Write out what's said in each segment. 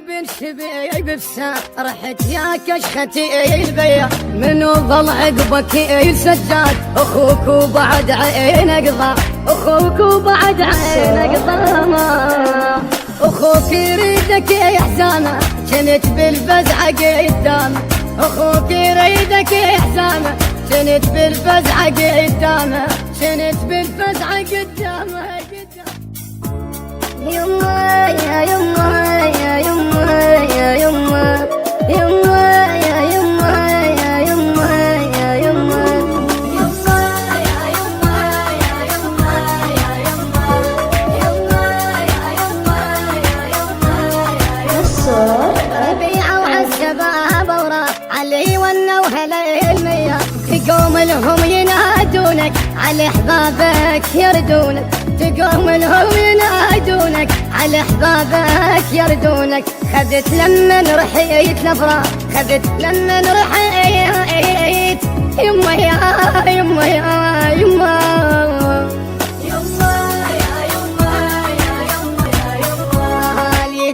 بن شبيب بسا رحت يا كشختي البيا منو ظل عقبك سجاد اخوك وبعد عينك ضاع اخوك وبعد عينك ضاع اخوك يريدك يحزانه كنت بالفزعه قدامه اخوك يريدك يحزانه كنت بالفزعه قدامه كنت بالفزعه قدامه يما يا يما يا يما يا يما يما يا يما يا يما يا يما يما يا يما يا يما يا يما يما يا يما يا يما يا يما ربيعة وعالشباب وراح علي والنوهة للمية تقوم لهم ينادونك على احبابك يردونك تقوم لهم ينادونك على احبابك يردونك خذت لمن رحيت الافراح خذت لمن رحيت يما يا يما يا يما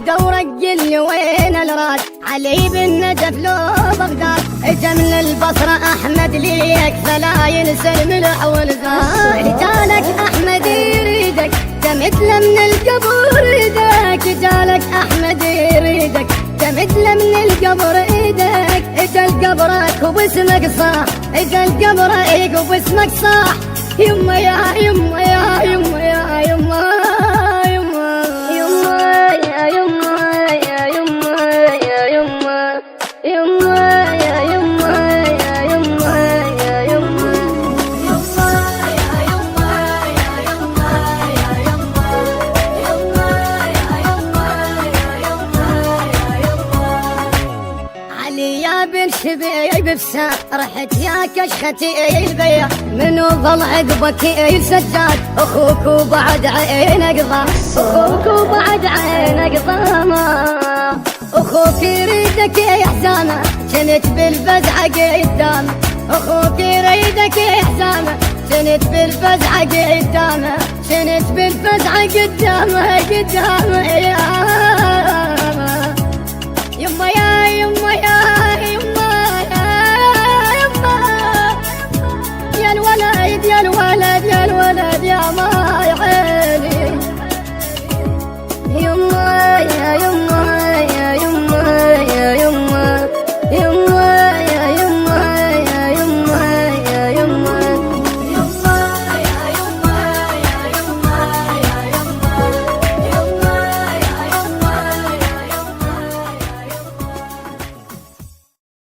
دورك قل لي وين الراد علي بالنجف لو بغداد اجا من البصرة احمد ليك فلا ينسى الملح والزاد جالك احمد يريدك تمثل من القبر ايدك جالك احمد يريدك تمثل من القبر ايدك اجا قبرك وباسمك صاح اجا قبرك وباسمك صاح يما يا يما يا يما يا يما بن شبيب بسا رحت يا كشختي البيا منو ظل عقبك سجاد اخوك وبعد عينك ضاع اخوك وبعد عينك ضاع اخوك يريدك يحزانه كنت بالفزعه قدامه اخوك يريدك يحزانه كنت بالفزعه قدامه كنت بالفزعه قدامه